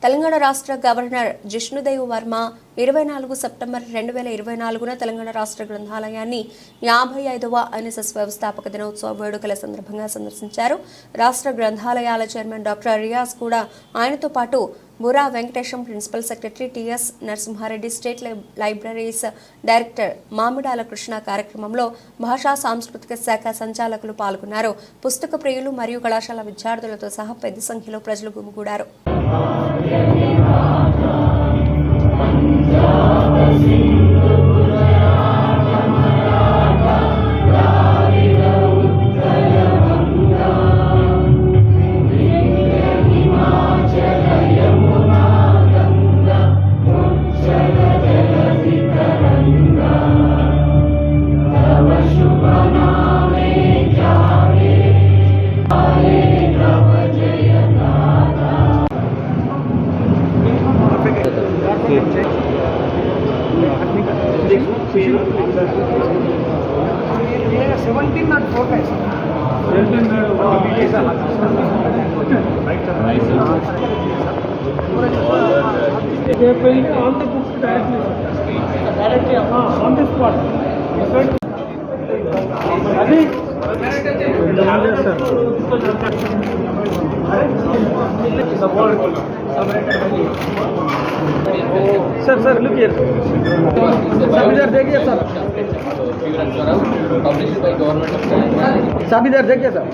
తెలంగాణ రాష్ట్ర governor Jishnu Dev Varma 24 September 2024న Telangana రాష్ట్ర గ్రంథాలయాన్ని 55వ NSS వ్యవస్థాపక దినోత్సవ వేడుకల సందర్భంగా సందర్శించారు. రాష్ట్ర గ్రంథాలయాల చైర్మన్ డాక్టర్ రియాజ్ కూడా ఆయనతో పాటు Burra Venkatesham, principal secretary TS Narasimha Reddy, state libraries director Mamidala Krishna కార్యక్రమంలో భాషా సాంస్కృతిక శాఖ సంచాలకులు పాల్గొన్నారు. పుస్తక ప్రియులు మరియు కళాశాల విద్యార్థులతో సహా పెద్ద సంఖ్యలో ప్రజలు గుమిగూడారు. On the book directly on the spot. Sir, look here. Sir, देखिए sir. Published by government of Telangana. Sir, इधर देखिए sir.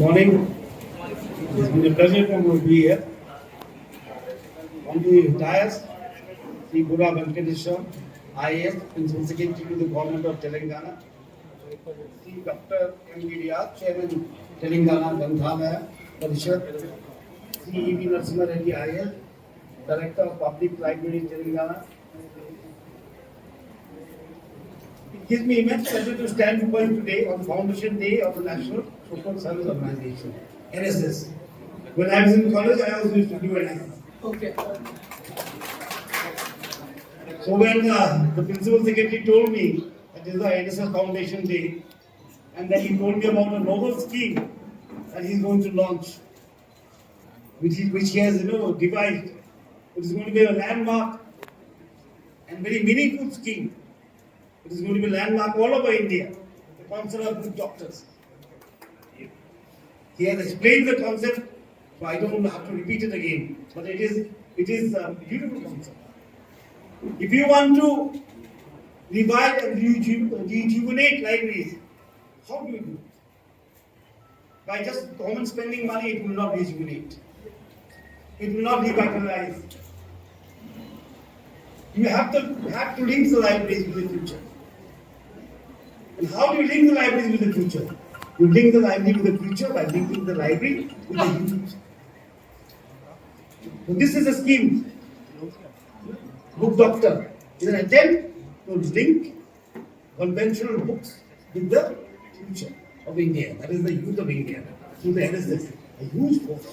Morning. It's been a pleasure to be here. On the dais, Sri Bura Venkatesham, IAS, Principal Secretary to the Government of Telangana, Sri Dr. M.D.R., Chairman Telangana Granthaalaya Parishad, Sri E.V. Narasimha-Reddy, IAS, Director of Public Library Telangana. It gives me immense pleasure to stand before you today on Foundation Day of the National Social Service Organization, NSS. When I was in college, I also used to do NSS. Okay. So when the Principal Secretary told me that this is the NSS Foundation Day, and then he told me about a novel scheme that he is going to launch, which he has devised, which is going to be a landmark and very meaningful scheme. It is going to be a landmark all over India, the concept of good doctors. He has explained the concept, so I don't have to repeat it again. But it is a beautiful concept. If you want to revive and rejuvenate libraries, how do you do it? By just common spending money, it will not rejuvenate. It will not revitalize. You have to link the libraries with the future. And how do you link the libraries with the future? You link the library with the future by linking the library with the youth. So this is a scheme. Book Doctor is an attempt to link conventional books with the future of India. That is the youth of India. Through the NSS, a huge force.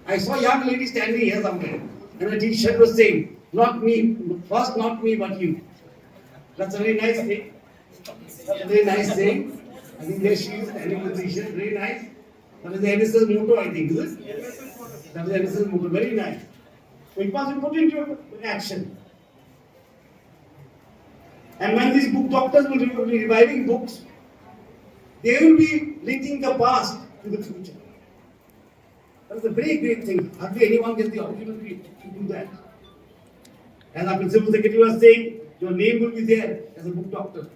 I saw a young lady standing here somewhere, and the T-shirt was saying, "Not me, first not me, but you." That's a very nice thing. That's a very nice thing. I think there she is standing with the T-shirt, very nice. That is the NSS motto, I think, is it? That is NSS movement, very nice. So it must be put into action. And when these book doctors will be reviving books, they will be linking the past to the future. That is a very great thing. Hardly anyone gets the opportunity to do that. As our principal secretary was saying, your name will be there as a book doctor.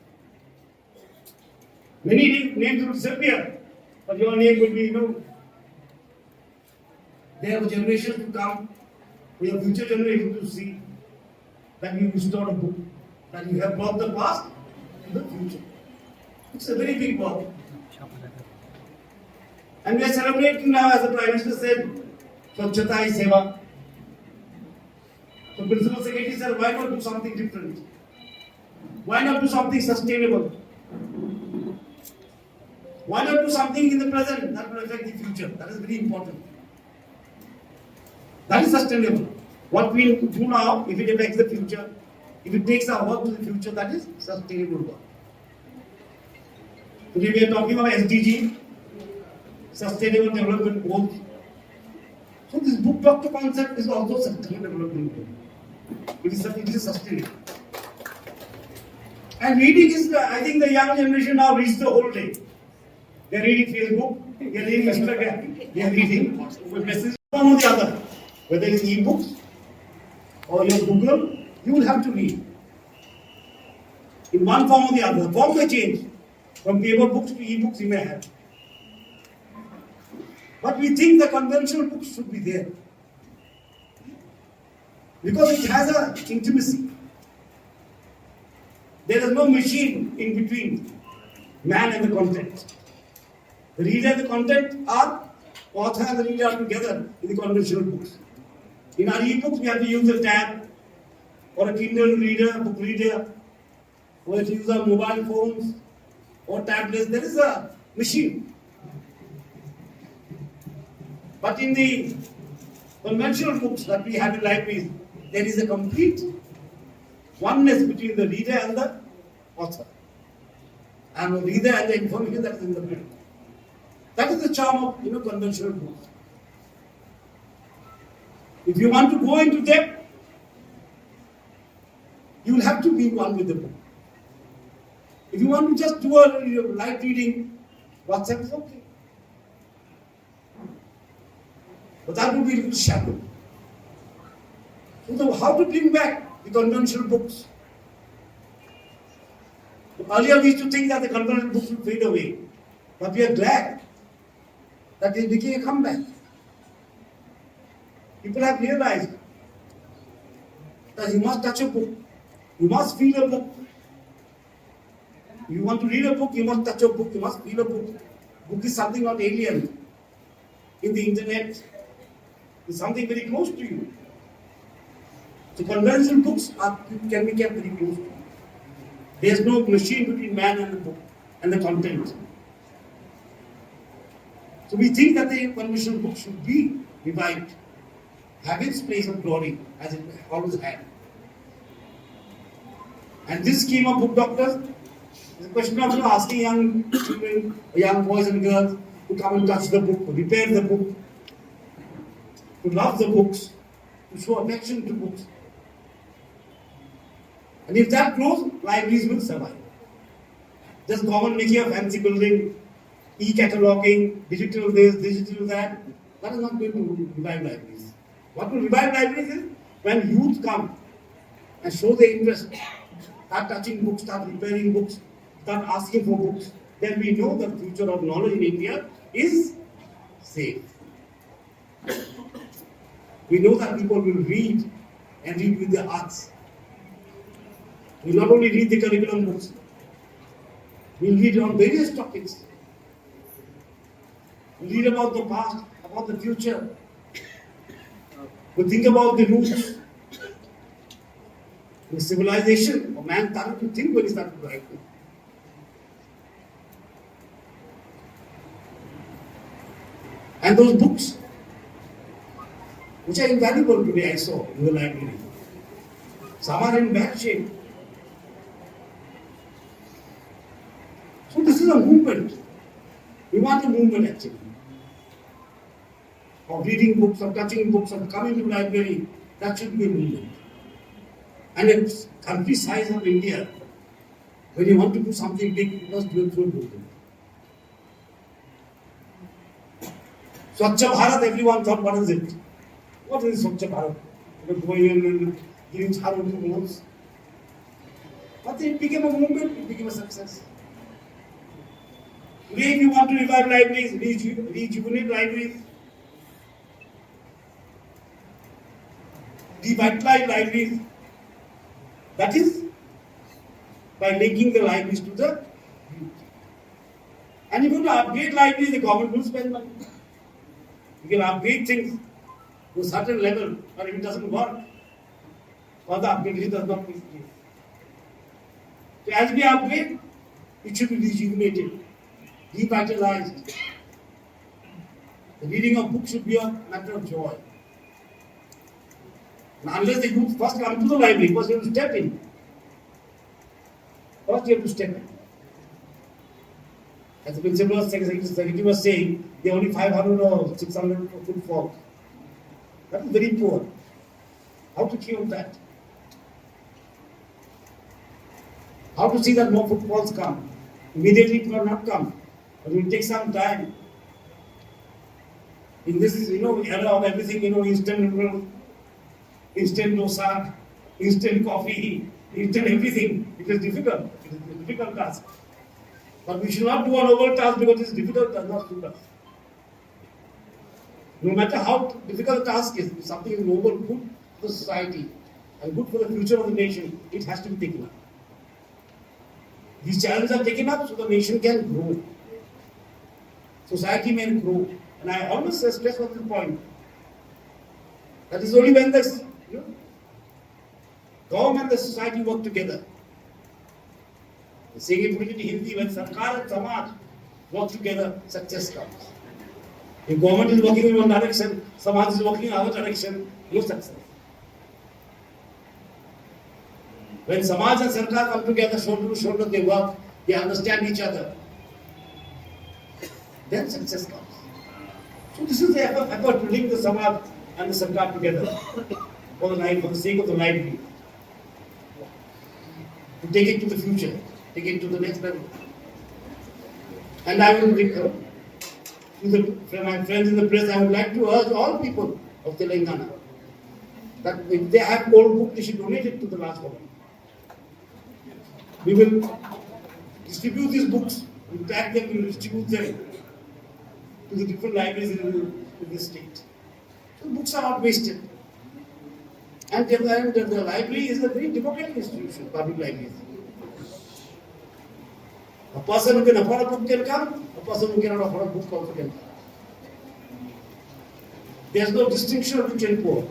Many names will disappear, but your name will be, there for generations to come, for your future generations to see that you restored a book, that you have brought the past to the future. It's a very big work. And we are celebrating now, as the Prime Minister said, Swachhata Hi Seva. So Principal Secretary said, why not do something different? Why not do something sustainable? Why not do something in the present that will affect the future? That is very important. That is sustainable. What we do now, if it affects the future, if it takes our work to the future, that is sustainable work. Today we are talking about SDG, Sustainable Development Goals. So this book doctor concept is also sustainable development goal. It is sustainable. And reading is, I think the young generation now reads the whole day. They are reading Facebook, they are reading Instagram, they are reading with messages one or the other. Whether it's e-books or your Google, you will have to read. In one form or the other. The form may change. From paper books to e-books you may have. But we think the conventional books should be there. Because it has an intimacy. There is no machine in between man and the content. The reader and the content are, author and the reader are together in the conventional books. In our e-books, we have to use a tab or a Kindle reader, book reader, or to use our mobile phones or tablets. There is a machine. But in the conventional books that we have in libraries, there is a complete oneness between the reader and the author, and the reader and the information that is in the middle. That is the charm of conventional books. If you want to go into depth, you will have to be one with the book. If you want to just do a light reading, WhatsApp is okay. But that would be a little shallow. So how to bring back the conventional books? Earlier we used to think that the conventional books would fade away. But we are glad that they became a comeback. People have realized that you must touch a book. You must feel a book. You want to read a book, you must touch a book, you must feel a book. Book is something not alien. In the internet, it's something very close to you. So conventional books can be kept very close to you. There's no machine between man and the book and the content. So we think that the conventional book should be revived, have its place of glory as it always had. And this scheme of book doctors is a question of asking young children, young boys and girls to come and touch the book, to repair the book, to love the books, to show affection to books. And if that grows, libraries will survive. Just government making a fancy building, e-cataloging, digital this, digital that is not going to revive libraries. What will revive libraries is when youth come and show their interest, start touching books, start repairing books, start asking for books, then we know the future of knowledge in India is safe. We know that people will read and read with their hearts. We will not only read the curriculum books, we will read on various topics. We read about the past, about the future. We think about the roots. The civilization of man started to think when he started writing. And those books, which are invaluable today, I saw in the library. Some are in bad shape. So this is a movement. We want a movement actually. of reading books, of touching books, of coming to library, that should be a movement. And a country size of India, when you want to do something big, you must do it through a movement. Swachh Bharat, everyone thought, what is it? What is Swachh Bharat? Going in and giving charity to homes. But it became a movement, it became a success. Today, if you want to revive libraries, rejuvenate libraries, revitalize libraries, that is by linking the libraries to the youth. And if you want to upgrade libraries, the government will spend money. You can upgrade things to a certain level, but if it doesn't work, or the upgrade does not take place. So as we upgrade, it should be rejuvenated, revitalized. The reading of books should be a matter of joy. And unless the youth first come to the library, first you have to step in. First you have to step in. As the principal secretary was saying, there are only 500 or 600 footfall. That is very poor. How to cure that? How to see that more footfalls come? Immediately it will not come, but it will take some time. In this, era of everything, instant noodles, instant dosa, instant coffee, instant everything, it is difficult. It is a difficult task. But we should not do a noble task because it is difficult, does not suit us. No matter how difficult the task is, if something is noble, good for the society, and good for the future of the nation, it has to be taken up. These challenges are taken up so the nation can grow. Society may grow. And I always stress on this point. That is only when the government and the society work together. Saying it in Hindi, when Sarkar and Samaj work together, success comes. If government is working in one direction, Samaj is working in another direction, no success. When Samaj and Sarkar come together, shoulder to shoulder, they work, they understand each other, then success comes. So this is the effort to link the Samaj and the Sarkar together for the sake of the library. To take it to the future, take it to the next level. And I will from my friends in the press, I would like to urge all people of Telangana that if they have old book, they should donate it to the last government. We will distribute these books, we pack them, we will distribute them to the different libraries in the state. So books are not wasted. And the library is a very democratic institution, public libraries. A person who can afford a book can come, a person who cannot afford a book also can come. There is no distinction of rich and poor.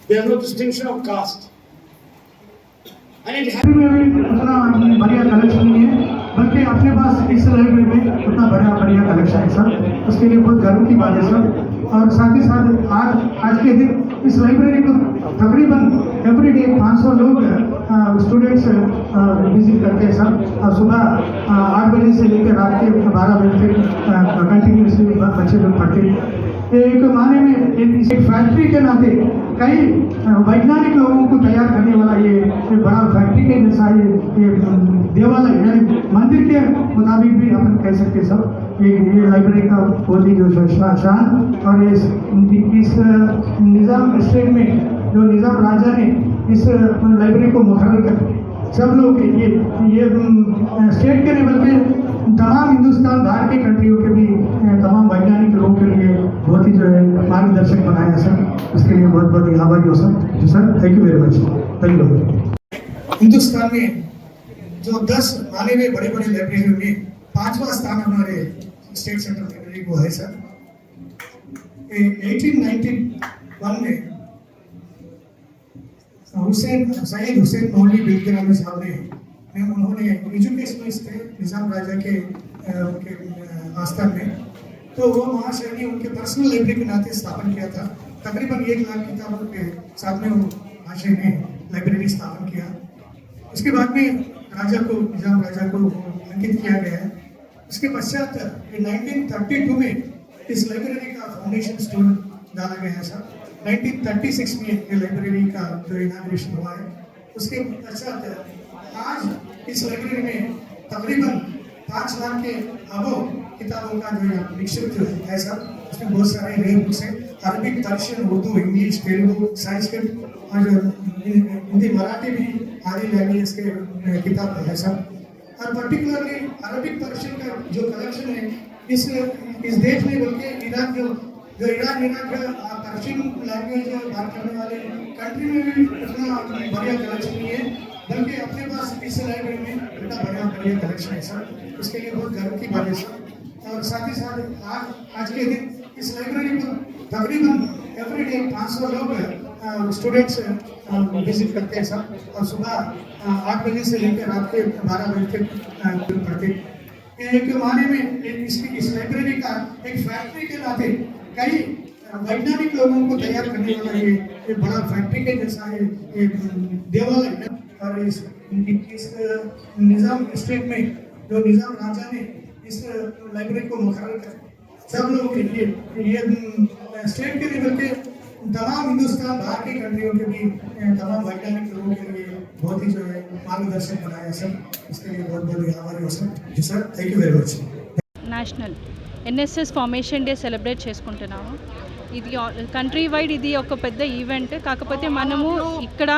There is no distinction of caste. And it has उतना बढ़िया collection नहीं है, बल्कि अपने पास इस library में उतना बढ़िया कलेक्शन है सर। उसके लिए बहुत गर्व की बात है सर। और साथ ही साथ आज के दिन इस लाइब्रेरी को तकरीबन एवरीडे 500 लोग स्टूडेंट्स विजिट करते हैं सर। और सुबह 8 बजे से लेकर रात के 12 बजे तक कंटिन्यूसली बच्चे लोग पढ़ते हैं। एक माने में एक फैक्ट्री के नाते कई वैज्ञानिक लोगों को तैयार करने वाला ये बड़ा फैक्ट्री के जैसा ये देवालय यानी मंदिर के मुताबिक भी अपन कह सकते सब। ये लाइब्रेरी का बहुत ही जो शान और इस निज़ाम स्टेट में जो निज़ाम राजा ने इस लाइब्रेरी को मुखर्रर कर सब लोग ये स्टेट के लेवल पे तमाम हिंदुस्तान बाहर के कंट्रियों के भी तमाम वैज्ञानिक लोगों के लिए बहुत ही जो है मार्गदर्शक बनाया सर। उसके लिए बहुत बहुत आभारी हो sir. Sir thank you very much. Thank you. Hindustan में जो 10 माने हुए बड़े बड़े लाइब्रेरियों में 5वां स्थान हमारे स्टेट सेंट्रल लाइब्रेरी को है सर। 1891 में सैयद हुसैन मौलवी बिलकिरामी साहब ने उन्होंने एजुकेशनिस्ट थे निज़ाम राजा के आस्थान में, तो वो महाशय ने उनके पर्सनल लाइब्रेरी के नाते स्थापन किया था। तकरीबन 1 लाख किताबों के साथ में वो महाशय ने लाइब्रेरी स्थापन किया। उसके बाद में निज़ाम राजा को अंकित किया गया है। उसके पश्चात 1932 में इस लाइब्रेरी का फाउंडेशन स्टोन डाला गया है सर। 1936 में ये लाइब्रेरी का जो इनाग्रेशन हुआ है, उसके पश्चात आज इस लाइब्रेरी में तकरीबन 5 लाख के अबो किताबों का जो निक्षिप्त है सर। उसमें बहुत सारे नए बुक्स हैं, Arabic, Persian, Urdu, English, Telugu, Sanskrit और हिंदी, मराठी भी आदि लैंग्वेज के किताब है सर। और पर्टिकुलरली अरबिक, पर्शियन का जो कलेक्शन है इस देश में, बल्कि इराक जो ईरान इराक पर्शियन लैंग्वेज बात करने वाले कंट्री में भी इतना बढ़िया कलेक्शन नहीं है, बल्कि अपने पास इस लाइब्रेरी में इतना बढ़िया कलेक्शन है सर। उसके लिए बहुत गर्व की बात है सर। और साथ ही साथ आज के दिन इस लाइब्रेरी को तकरीबन एवरीडे 500 लोग स्टूडेंट्स विजिट करते हैं सर। और सुबह 8 बजे से लेकर रात के 12 बजे तक पढ़ते हैं। एक माने में इस लाइब्रेरी का एक फैक्ट्री के नाते कई वैज्ञानिक लोगों को तैयार करने वाला ये बड़ा फैक्ट्री के जैसा है ये देवालय है। और इस निजाम स्टेट में जो निजाम राजा ने इस लाइब्रेरी को मुकर्रर किया, सब लोगों के लिए ये स्टेट के लेवल के तमाम हिंदुस्तान बाहर की कंट्रियों के भी तमाम वैज्ञानिक लोगों के लिए बहुत ही जो है मार्गदर्शन बनाया सर। इसके लिए बहुत बहुत आभारी हूँ सर। जी sir, thank you very much. National NSS formation day celebrate చేసుకుంటున్నాము. ఇది కంట్రీ వైడ్ ఇది ఒక పెద్ద ఈవెంట్. కాకపోతే మనము ఇక్కడ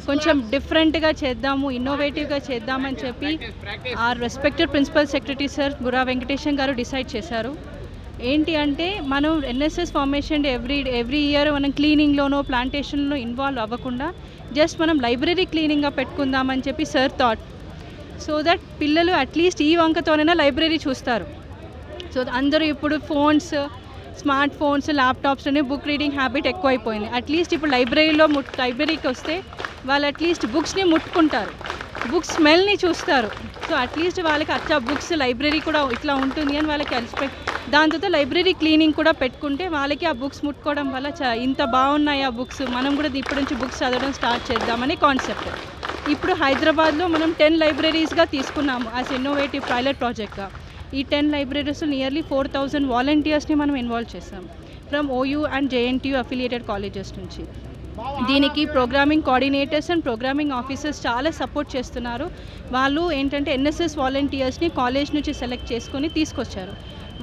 కొంచెం డిఫరెంట్గా చేద్దాము, ఇన్నోవేటివ్గా చేద్దామని చెప్పి ఆ రెస్పెక్టెడ్ ప్రిన్సిపల్ సెక్రటరీ సార్ గురా వెంకటేశం గారు డిసైడ్ చేశారు. ఏంటి అంటే మనం NSS formation day every year మనం క్లీనింగ్లోనో ప్లాంటేషన్లో ఇన్వాల్వ్ అవ్వకుండా జస్ట్ మనం లైబ్రరీ క్లీనింగ్గా పెట్టుకుందామని చెప్పి సార్ థాట్. సో దట్ పిల్లలు అట్లీస్ట్ ఈ వంకతోనైనా లైబ్రరీ చూస్తారు. సో అందరూ ఇప్పుడు స్మార్ట్ ఫోన్స్, ల్యాప్టాప్స్లోనే బుక్ రీడింగ్ హ్యాబిట్ ఎక్కువైపోయింది. అట్లీస్ట్ ఇప్పుడు లైబ్రరీకి వస్తే వాళ్ళు అట్లీస్ట్ బుక్స్ని ముట్టుకుంటారు, బుక్స్ స్మెల్ని చూస్తారు. సో అట్లీస్ట్ వాళ్ళకి అచ్చా బుక్స్ లైబ్రరీ కూడా ఇట్లా ఉంటుంది అని వాళ్ళకి ఎక్స్పెక్ట్. దాంతో లైబ్రరీ క్లీనింగ్ కూడా పెట్టుకుంటే వాళ్ళకి ఆ బుక్స్ ముట్టుకోవడం వల్ల ఇంత బాగున్నాయి ఆ బుక్స్, మనం కూడా ఇప్పటి నుంచి బుక్స్ చదవడం స్టార్ట్ చేద్దామని కాన్సెప్ట్. ఇప్పుడు హైదరాబాద్లో మనం 10 లైబ్రరీస్గా తీసుకున్నాము యాజ్ ఇన్నోవేటివ్ పైలట్ ప్రాజెక్ట్గా. ఈ 10 లైబ్రరీస్ నియర్లీ 4000 వాలంటీర్స్ని మనం ఇన్వాల్వ్ చేసాం from OU and JNTU affiliated colleges నుంచి. దీనికి programming coordinators and programming officers చాలా సపోర్ట్ చేస్తున్నారు. వాళ్ళు ఏంటంటే ఎన్ఎస్ఎస్ వాలంటీర్స్ని కాలేజ్ నుంచి సెలెక్ట్ చేసుకొని తీసుకొచ్చారు.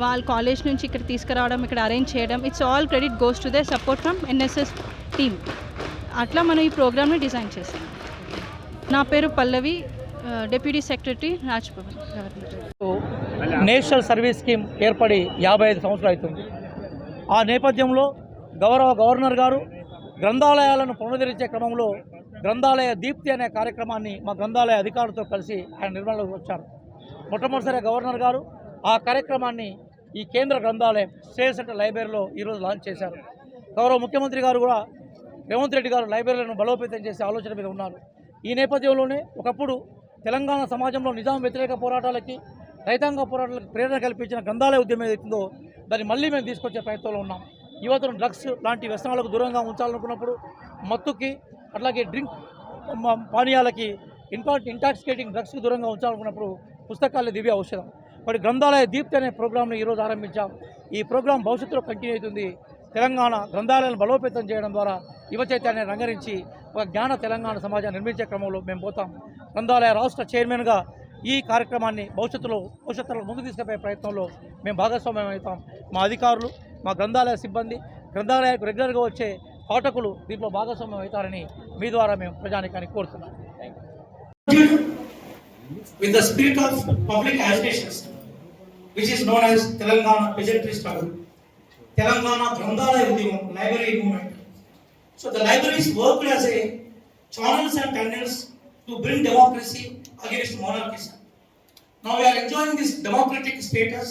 వాళ్ళు కాలేజ్ నుంచి ఇక్కడ తీసుకురావడం, ఇక్కడ అరేంజ్ చేయడం, it's all credit goes to the support from NSS team. అట్లా మనం ఈ ప్రోగ్రామ్ని డిజైన్ చేసాం. నా పేరు Pallavi, deputy secretary Raj Bhavan government. National service scheme ఏర్పడి 55 సంవత్సరాలు అవుతుంది. ఆ నేపథ్యంలో గౌరవ గవర్నర్ గారు గ్రంథాలయాలను పునరుద్ధరించే క్రమంలో గ్రంథాలయ దీప్తి అనే కార్యక్రమాన్ని మా గ్రంథాలయ అధికారులతో కలిసి ఆయన నిర్మాణంలోకి వచ్చారు. మొట్టమొదటిసారి గవర్నర్ గారు ఆ కార్యక్రమాన్ని ఈ కేంద్ర గ్రంథాలయం స్టేట్ సెంటర్ లైబ్రరీలో ఈరోజు లాంచ్ చేశారు. గౌరవ ముఖ్యమంత్రి గారు కూడా రేవంత్ రెడ్డి గారు లైబ్రరీలను బలోపేతం చేసే ఆలోచన మీద ఉన్నారు. ఈ నేపథ్యంలోనే ఒకప్పుడు తెలంగాణ సమాజంలో నిజాం వ్యతిరేక పోరాటాలకి, రైతాంగ పోరాటాలకు ప్రేరణ కల్పించిన గ్రంథాలయ ఉద్యమం ఏదైతుందో దాన్ని మళ్ళీ మేము తీసుకొచ్చే ప్రయత్నంలో ఉన్నాం. యువతను డ్రగ్స్ లాంటి వ్యసనాలకు దూరంగా ఉంచాలనుకున్నప్పుడు, మత్తుకి అట్లాగే డ్రింక్ పానీయాలకి, ఇంటాక్సికేటింగ్ డ్రగ్స్కి దూరంగా ఉంచాలనుకున్నప్పుడు పుస్తకాలే దివ్య ఔషధం. మరి గ్రంథాలయ దీప్తి అనే ప్రోగ్రామ్ను ఈరోజు ఆరంభించాం. ఈ ప్రోగ్రాం భవిష్యత్తులో కంటిన్యూ అవుతుంది. తెలంగాణ గ్రంథాలయాలను బలోపేతం చేయడం ద్వారా యువ చైతన్యాన్ని రంగరించి ఒక జ్ఞాన తెలంగాణ సమాజాన్ని నిర్మించే క్రమంలో మేము పోతాం. గ్రంథాలయ రాష్ట్ర చైర్మన్గా ఈ కార్యక్రమాన్ని భవిష్యత్తులో ముందుకు తీసుకుపోయే ప్రయత్నంలో మేము భాగస్వామ్యం అవుతాం. మా అధికారులు, మా గ్రంథాలయ సిబ్బంది, గ్రంథాలయాలకు రెగ్యులర్గా వచ్చే పాఠకులు దీంట్లో భాగస్వామ్యం అవుతారని మీ ద్వారా మేము ప్రజానికానికి కోరుతున్నాం. With the spirit of public agitation, which is known as Telangana peasantry struggle, Telangana Grandhalaya Udyamam, library movement. So the libraries worked as a channels and tunnels to bring democracy against monarchy. Now we are enjoying this democratic status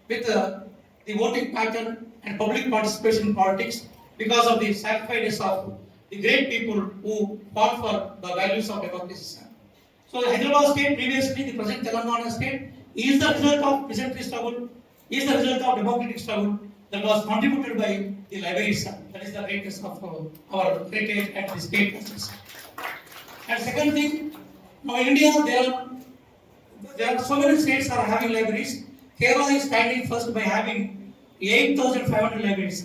with the voting pattern and public participation in politics because of the sacrifices of the great people who fought for the values of democracy. So the Hyderabad state, previously the present Telangana state, is the result of peasantry struggle, is the result of democratic struggle that was contributed by the libraries. That is the greatness of our heritage at the state. And second thing, now in India there are so many states are having libraries. Kerala is standing first by having 8,500 libraries.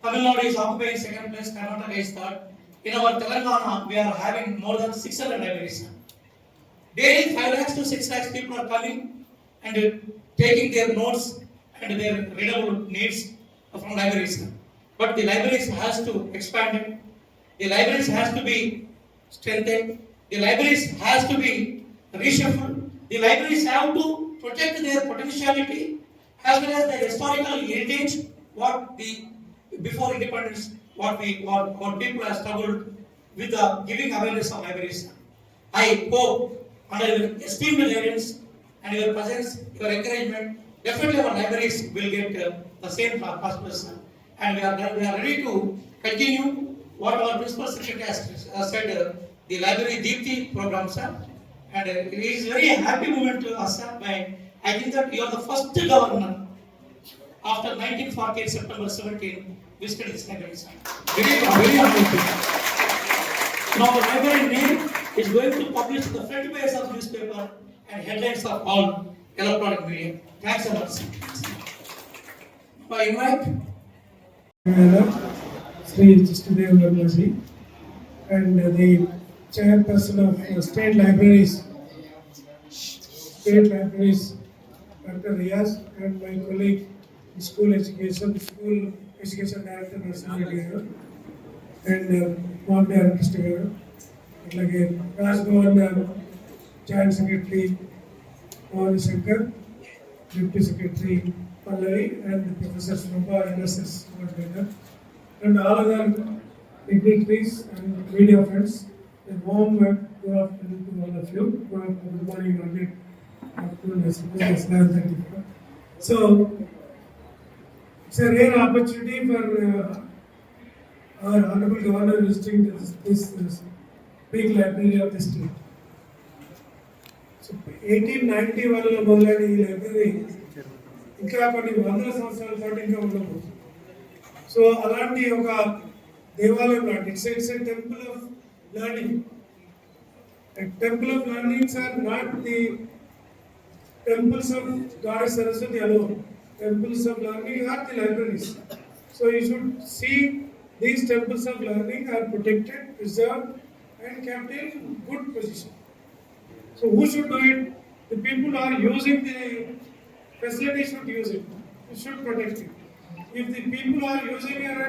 Tamil Nadu is occupying second place, Karnataka is third. In our Telangana, we are having more than 600 libraries. Daily 5 lakhs to 6 lakhs people are coming and taking their notes and their readable needs from libraries. But the libraries has to expand. The libraries has to be strengthened. The libraries has to be reshuffled. The libraries have to protect their potentiality as well as their historical heritage. What the before independence, what people have struggled with the giving awareness of libraries. I hope under your esteemed guidance and your presence, your encouragement, definitely our libraries will get the same prosperous. And we are ready to continue what our principal secretary has said, the library Deepti program, sir. And it is very happy moment to us, sir. I think that you are the first governor after 1948 September 17 visited this library, sir. Very happy. Now the library name is going to publish the front page of newspaper and headlines of all electronic media. Thanks a lot, sir. I invite Sri Jishnudev Varmaji and the chairperson of state libraries, Dr. Riaz, and my colleague in school education director Narsimha Garu, and Mom Director Garu, like Raj Governor, Joint Secretary Mohan Shankar, Deputy Secretary Pallavi, and Professor Shobha, NSS coordinator, and all other dignitaries and media friends. A warm good afternoon to all of you. Good morning, good afternoon, I suppose it's 9:34. So, it's a rare opportunity for our Honorable Governor visiting this big library of the state. So, 1891 మొదలైన ఈ library ఇంకా కొన్ని వందల సంవత్సరాల పాటు ఇంకా ఉండబోతుంది. So అలాంటి ఒక దేవాలయం లాంటి it's a temple of learning. Temple of learnings are not the temples of Goddess Saraswati alone. Temples of learning are the libraries. So you should see these temples of learning are protected, preserved, and kept in good position. So who should do it? The people who are using the facility should use it. You should protect it. If the people who are using it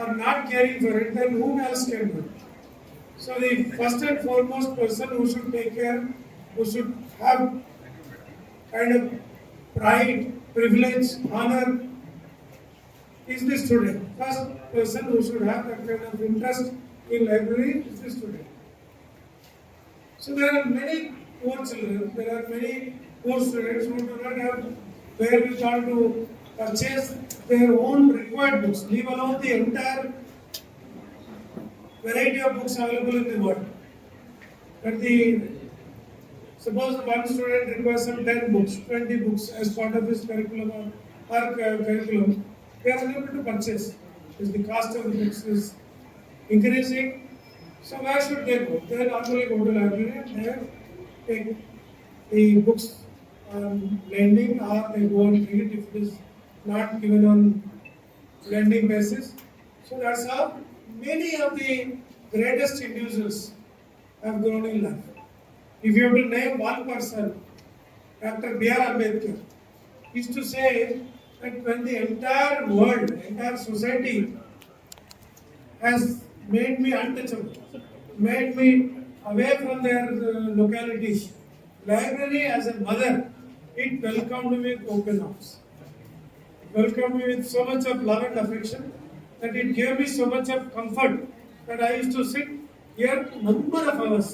are not caring for it, then who else can do it? So the first and foremost person who should take care, who should have kind of pride, privilege, honor, is the student. First person who should have that kind of interest in library is the student. So there are many poor children, there are many poor students who do not have wherewithal to purchase their own required books, leave alone the entire variety of books available in the world. But suppose one student requires some 10 books, 20 books as part of his curriculum or curriculum, they are unable to purchase because the cost of the books is increasing. So where should they go? They normally go to library and they take the books on lending, or they go and read if it is not given on lending basis. So that's how many of the greatest individuals have grown in life. If you have to name one person, Dr. B.R. Ambedkar used to say that when the entire world, entire society has made me untouchable, made me away from their localities, library as a mother, it welcomed me with open arms. It welcomed me with so much of love and affection that it gave me so much of comfort that I used to sit here number of hours,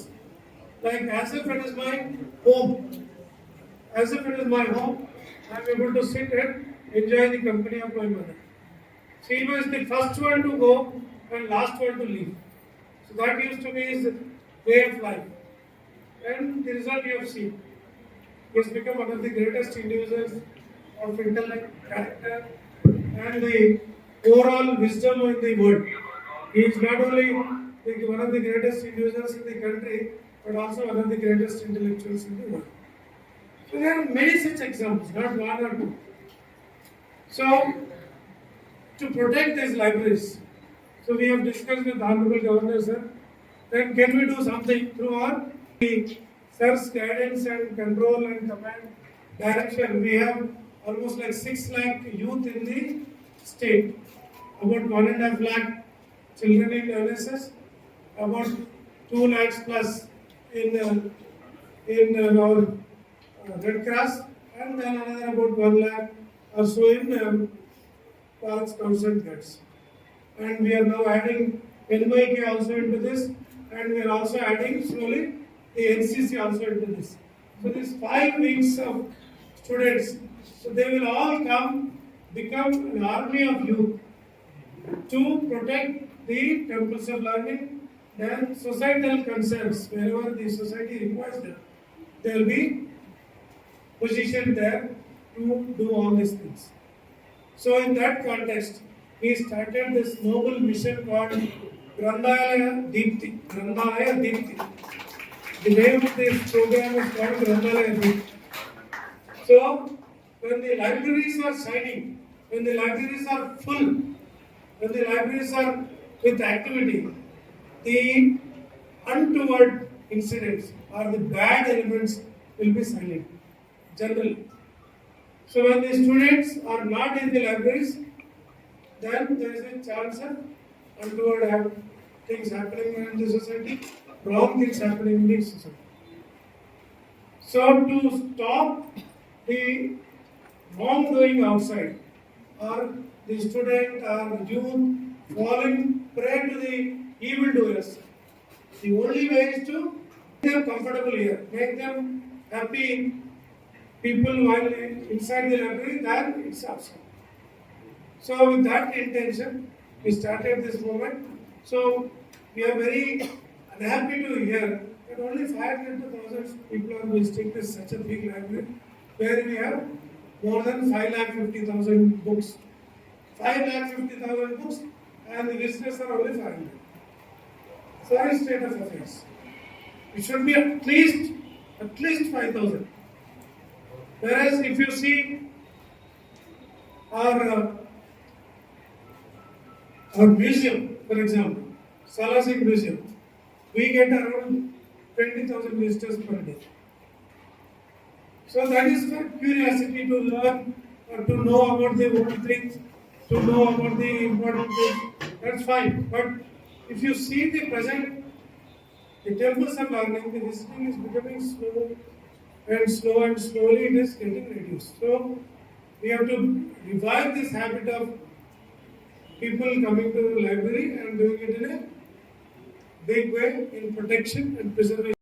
like as if it is my home. As if it is my home, I am able to sit and enjoy the company of my mother. She was the first one to go and last one to leave. So that used to be his way of life. And the result you have seen. He has become one of the greatest individuals of intellect, character, and the overall wisdom in the world. He is not only one of the greatest individuals in the country, but also one of the greatest intellectuals in the world. So there are many such examples, not one or two. So to protect these libraries. So we have discussed with the Honorable Governor, sir, then can we do something through our sir's guidance and control and command direction? We have almost like 6 lakh youth in the state, about 1.5 lakh children in NSS, about 2 lakhs plus in our Red Cross, and then another about 1 lakh or so in Parks Council Guards. And we are now adding NYK also into this, and we are also adding slowly the NCC also into this. So these 5 wings of students, so they will all become an army of youth to protect the temples of learning, then societal concerns, wherever the society requires them, they will be positioned there to do all these things. So in that context, we started this noble mission called Grandalaya Deepti. Grandalaya Deepti. The name of this program is called Grandalaya Deepti. So when the libraries are shining, when the libraries are full, when the libraries are with activity, the untoward incidents or the bad elements will be silent, generally. So when the students are not in the libraries, then there is a chance of untoward things happening in the society, wrong things happening in the society. So to stop the wrongdoing outside, or the student or youth falling prey to the evildoers, the only way is to make them comfortable here, make them happy people while inside the library, then it's outside. So with that intention, we started this movement. So we are very unhappy to hear that only 500 to 1,000 people are visiting this such a big library, where we have more than 5,50,000 books. 5,50,000 books, and the visitors are only 500. Sorry, state of affairs. It should be at least 5,000. Whereas if you see our museum, for example, Salasik Museum, we get around 20,000 visitors per day. So that is for curiosity to learn or to know about the old things, to know about the important things. That's fine. But if you see the present, the temples of learning, the visiting is becoming slow and slowly it is getting reduced. So we have to revive this habit of people coming to the library and doing it in a big way in protection and preservation.